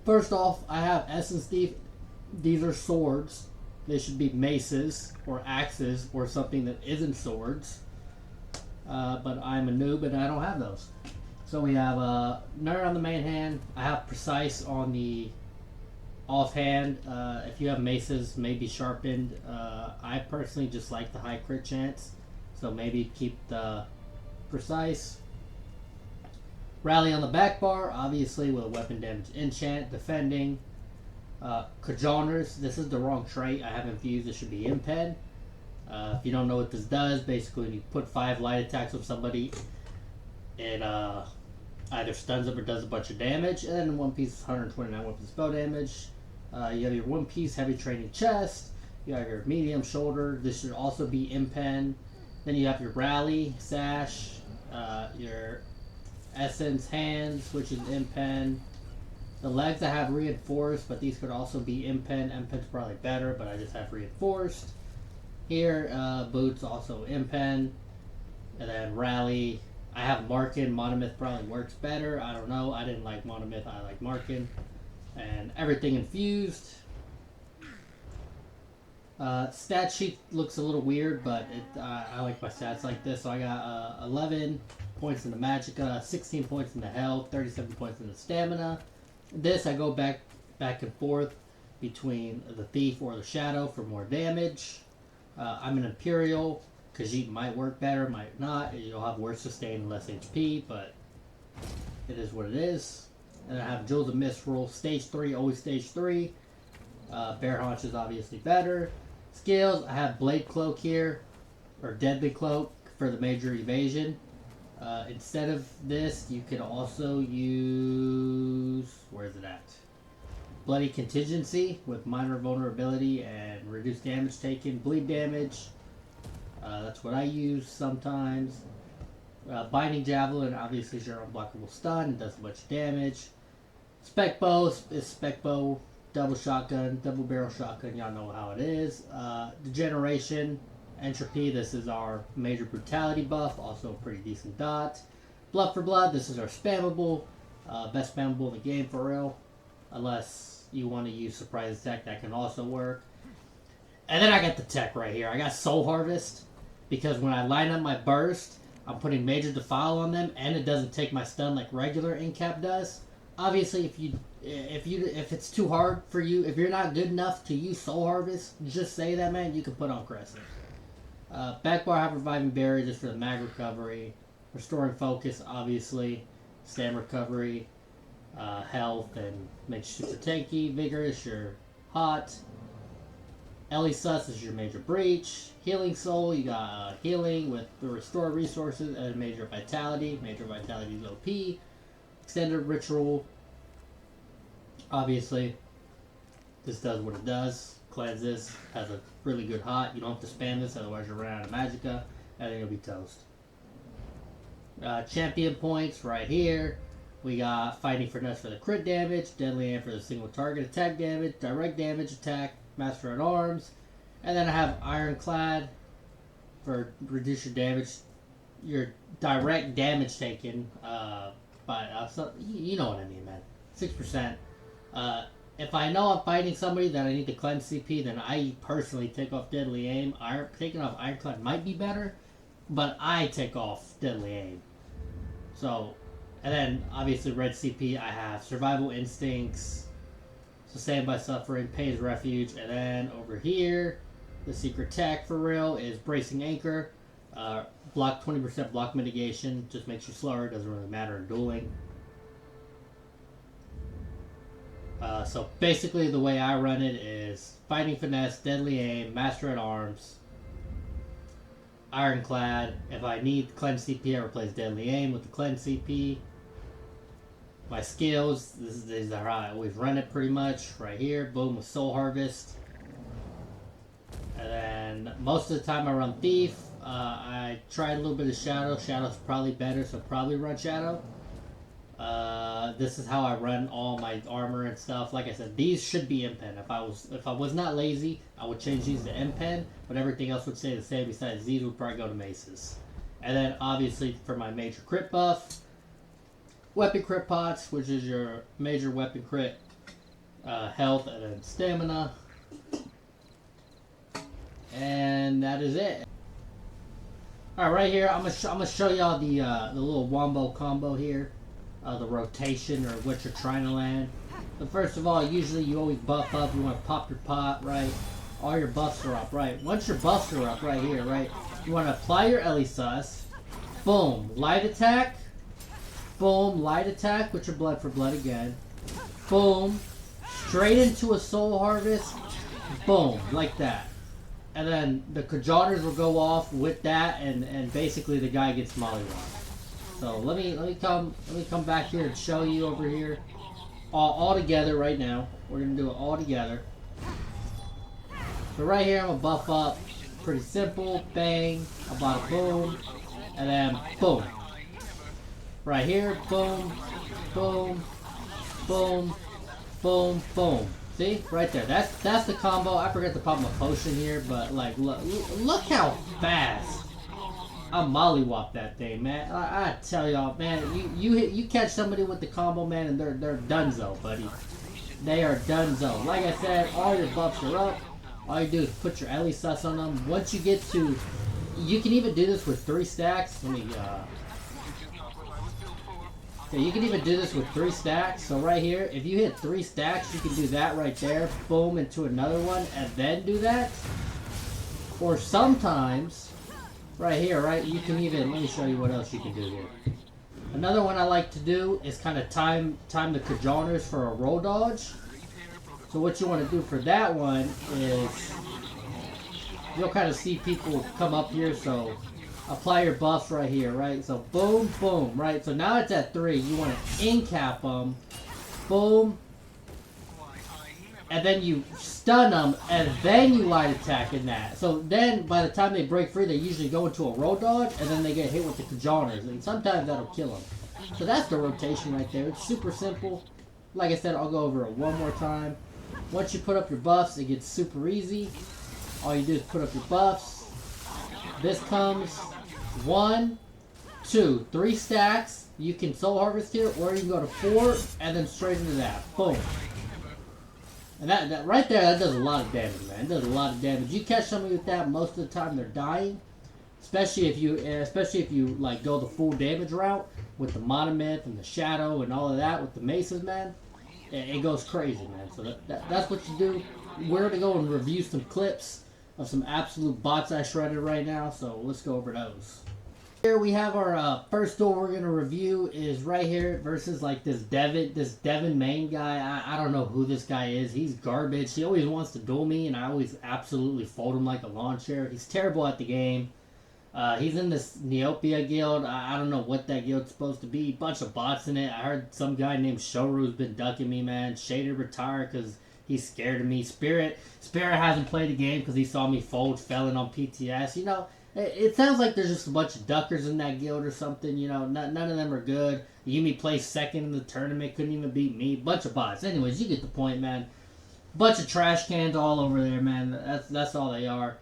First off, I have Essence Thief. These are swords. They should be maces or axes or something that isn't swords. But I'm a noob and I don't have those. So we have Nerd on the main hand. I have Precise on the offhand. If you have maces, maybe sharpened. I personally just like the high crit chance. So maybe keep the Precise. Rally on the back bar, obviously with a weapon damage enchant, defending. Cajourners, this is the wrong trait. I have infused, it should be Impen. If you don't know what this does, basically when you put 5 light attacks with somebody, it either stuns them or does a bunch of damage. And then one piece is 129 weapon spell damage. You have your one piece heavy training chest. You have your medium shoulder. This should also be Impen. Then you have your rally, sash, your essence hands, which is Impen. The legs I have reinforced, but these could also be Impen. Impen's probably better, but I just have reinforced. Here, boots also Impen. And then rally, I have Markin. Monomyth probably works better. I don't know. I didn't like Monomyth. I like Markin. And everything infused. Stat sheet looks a little weird, but I like my stats like this. So I got 11 points in the Magicka, 16 points in the health, 37 points in the stamina. This I go back and forth between the Thief or the Shadow for more damage. I'm an Imperial. Khajiit might work better, might not. You'll have worse sustain and less HP, but it is what it is. And I have Jewels of Mistral, Stage 3, always Stage 3. Bear Haunch is obviously better. Skills, I have Blade Cloak here, or Deadly Cloak for the major evasion. Instead of this, you could also use, where's it at? Bloody Contingency with minor vulnerability and reduced damage taken, bleed damage. That's what I use sometimes. Binding Javelin obviously is your unblockable stun, it does a bunch of damage. Spec Bow is Spec Bow, double shotgun, double barrel shotgun, y'all know how it is. Degeneration, Entropy, this is our major brutality buff, also a pretty decent dot. Blood for Blood, this is our spammable, best spammable in the game for real. Unless you want to use Surprise Attack, that can also work. And then I got the tech right here. I got Soul Harvest, because when I line up my burst, I'm putting Major Defile on them, and it doesn't take my stun like regular Incap does. Obviously, if it's too hard for you, if you're not good enough to use Soul Harvest, just say that, man. You can put on Crescent. Backbar, I have Reviving Berry just for the mag recovery. Restoring Focus, obviously. Stam recovery. Health, and makes you super tanky. Vigorous, you're hot. Ellie Sus is your major breach. Healing Soul, you got healing with the Restore Resources and Major Vitality. Major Vitality is OP. Extended Ritual. Obviously, this does what it does. Cleanses, has a really good hot. You don't have to spam this, otherwise you'll run out of Magicka, and then you'll be toast. Champion points right here. We got Fighting Finesse for the crit damage, Deadly Aim for the single target attack damage, direct damage attack, Master at Arms, and then I have Ironclad for reduce your damage, your direct damage taken by you know what I mean, man. 6%. If I know I'm fighting somebody that I need to cleanse CP, then I personally take off Deadly Aim. Taking off Ironclad might be better, but I take off Deadly Aim. So, and then obviously red CP, I have Survival Instincts, Sustained by Suffering, Pays Refuge, and then over here, the secret tech for real is Bracing Anchor. Block 20% block mitigation, just makes you slower, doesn't really matter in dueling. So basically the way I run it is Fighting Finesse, Deadly Aim, Master at Arms, Ironclad. If I need Cleanse CP, I replace Deadly Aim with the Cleanse CP. My skills, these are how I always run it pretty much. Right here, boom, with Soul Harvest. And then most of the time I run Thief. I tried a little bit of Shadow. Shadow's probably better, so probably run Shadow. This is how I run all my armor and stuff. Like I said, these should be Impen. If I was not lazy, I would change these to Impen, but everything else would stay the same. Besides these would probably go to Maces. And then obviously for my major crit buff, Weapon Crit Pots, which is your major weapon crit health, and then stamina. And that is it. Alright, right here, I'm gonna show y'all the little wombo combo here. The rotation, or what you're trying to land. So first of all, usually you always buff up. You want to pop your pot, right? All your buffs are up, right? Once your buffs are up right here, right? You want to apply your ESO. Boom. Light attack. Boom. Light attack with your blood for blood again. Boom. Straight into a soul harvest. Boom. Like that. And then the Cajotters will go off with that, and basically the guy gets mollywopped. So let me come back here and show you over here. All together right now. We're gonna do it all together. So right here I'm gonna buff up. Pretty simple. Bang. I bought a boom. And then boom. Right here, boom, boom, boom, boom, boom. See? Right there. That's the combo. I forgot to pop my potion here, but like look how fast I mollywop that thing, man. I tell y'all, man, you catch somebody with the combo, man, and they're donezo, buddy. They are donezo. Like I said, all your buffs are up. All you do is put your ESO on them. Once you get to, you can even do this with 3 stacks. Let me okay, you can even do this with 3 stacks. So right here, if you hit 3 stacks, you can do that right there. Boom, into another one, and then do that. Or sometimes, right here, right, you can even, let me show you what else you can do here. Another one I like to do is kind of time the Cajotters for a roll dodge. So what you want to do for that one is, you'll kind of see people come up here, so apply your buffs right here, right? So boom, boom, right? So now it's at 3. You want to in-cap them. Boom. And then you stun them, and then you light attack in that. So then, by the time they break free, they usually go into a roll dodge, and then they get hit with the Cajotters, and sometimes that'll kill them. So that's the rotation right there. It's super simple. Like I said, I'll go over it one more time. Once you put up your buffs, it gets super easy. All you do is put up your buffs. This comes 1, 2, 3 stacks. You can soul harvest here, or you can go to 4, and then straight into that. Boom. And that right there, that does a lot of damage, man. It does a lot of damage. You catch somebody with that, most of the time they're dying. Especially if you like go the full damage route with the Monomyth and the Shadow and all of that with the Maces, man. It goes crazy, man. So that's what you do. We're gonna go and review some clips of some absolute bots I shredded right now. So let's go over those. Here we have our first duel we're gonna review is right here versus like this Devin main guy. I don't know who this guy is. He's garbage. He always wants to duel me, and I always absolutely fold him like a lawn chair. He's terrible at the game. He's in this Neopia guild. I don't know what that guild's supposed to be. Bunch of bots in it. I heard some guy named Shoru's been ducking me, man. Shaded retired because he's scared of me. Spirit hasn't played the game because he saw me fold felon on PTS. You know, it sounds like there's just a bunch of duckers in that guild or something. You know, none of them are good. Yumi placed second in the tournament. Couldn't even beat me. Bunch of bots. Anyways, you get the point, man. Bunch of trash cans all over there, man. That's all they are.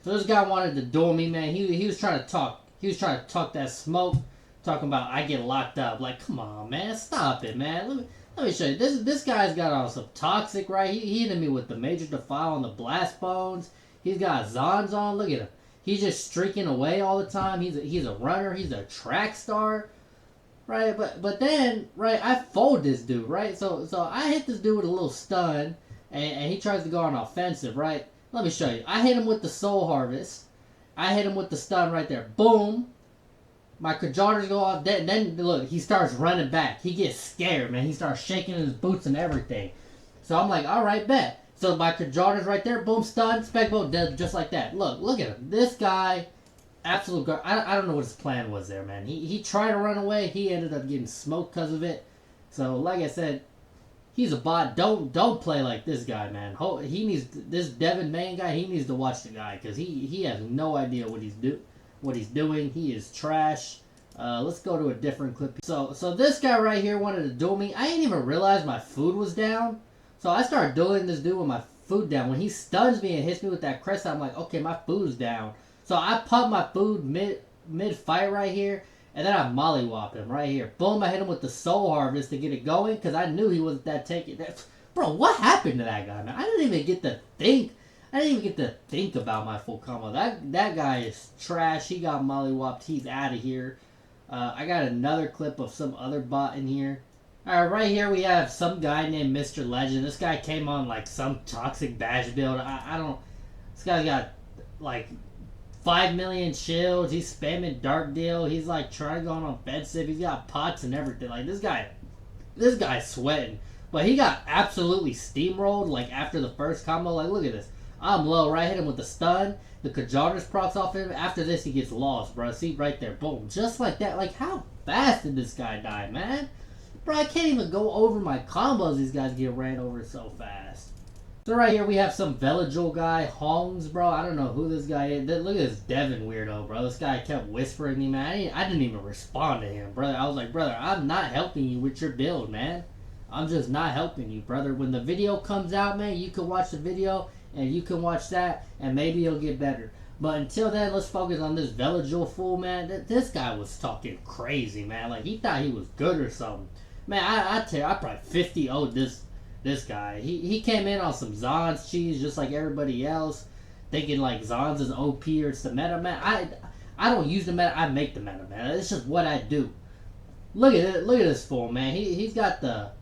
So this guy wanted to duel me, man. He was trying to talk. He was trying to talk that smoke, talking about I get locked up. Like, come on, man, stop it, man. Let me show you. This guy's got on some toxic, right? He hit me with the Major Defile on the Blast Bones. He's got Zons on. Look at him. He's just streaking away all the time. He's a runner. He's a track star, right? But then, right, I fold this dude, right? So I hit this dude with a little stun, and he tries to go on offensive, right? Let me show you. I hit him with the Soul Harvest. I hit him with the stun right there. Boom. My Cajotters go off. Then look, he starts running back. He gets scared, man. He starts shaking his boots and everything. So I'm like, all right, bet. So my Cajotters right there. Boom, stun. Specbo dead just like that. Look at him. This guy, absolute guard. I don't know what his plan was there, man. He tried to run away. He ended up getting smoked because of it. So like I said, he's a bot. Don't play like this guy, man. He needs this Devin main guy. He needs to watch the guy because he has no idea what he's doing. He is trash. Let's go to a different clip. So this guy right here wanted to duel me. I didn't even realize my food was down. So I started dueling this dude with my food down. When he stuns me and hits me with that crest, I'm like, okay, my food's down. So I pump my food mid fight right here. And then I mollywop him right here. Boom, I hit him with the Soul Harvest to get it going because I knew he wasn't that tanky. Bro, what happened to that guy, man? I didn't even get to think. I didn't even get to think about my full combo. That guy is trash. He got mollywopped. He's out of here. I got another clip of some other bot in here. Alright, right here we have some guy named Mr. Legend. This guy came on like some toxic badge build. I don't... This guy's got like 5 million shields. He's spamming Dark Deal. He's like trying to go on offensive. He's got pots and everything. Like this guy's sweating. But he got absolutely steamrolled like after the first combo. Like look at this. I'm low, right? Hit him with the stun. The Kajardas procs off him. After this he gets lost, bro. See right there. Boom. Just like that. Like how fast did this guy die, man? Bro, I can't even go over my combos. These guys get ran over so fast. So right here we have some Velajool guy, Hongs, bro. I don't know who this guy is. Look at this Devin weirdo, bro. This guy kept whispering to me, man. I didn't even respond to him, brother. I was like, brother, I'm not helping you with your build, man. I'm just not helping you, brother. When the video comes out, man, you can watch the video and you can watch that and maybe it'll get better. But until then, let's focus on this Velajool fool, man. This guy was talking crazy, man. Like, he thought he was good or something. Man, I probably 50-0'd this guy. He came in on some Zon's cheese just like everybody else, thinking like Zon's is OP or it's the meta, man. I don't use the meta, I make the meta, man. It's just what I do. Look at it, look at this fool, man. He's got the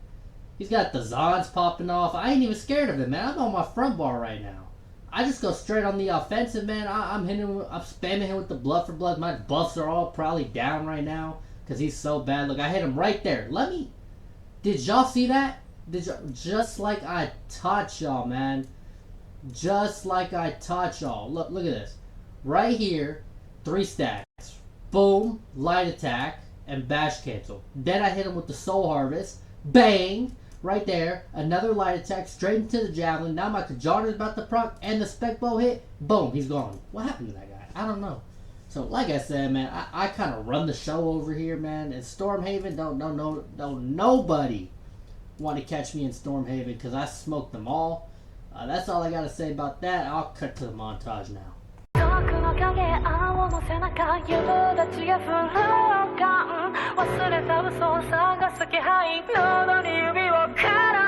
Zon's popping off. I ain't even scared of it, man. I'm on my front bar right now. I just go straight on the offensive, man. I'm spamming him with the blood for blood. My buffs are all probably down right now because he's so bad. Look, I hit him right there. Did y'all see that? Just like I taught y'all, man. Just like I taught y'all. Look at this. Right here, 3 stacks. Boom, light attack, and bash cancel. Then I hit him with the soul harvest. Bang! Right there. Another light attack straight into the javelin. Now my Kajarna is about to proc and the spec bow hit. Boom, he's gone. What happened to that guy? I don't know. So like I said, man, I kind of run the show over here, man. And Stormhaven, don't nobody want to catch me in Stormhaven because I smoked them all. That's all I got to say about that. I'll cut to the montage now. 遠くの影青の背中夕立や降る感忘れた嘘を探す気配喉に指を絡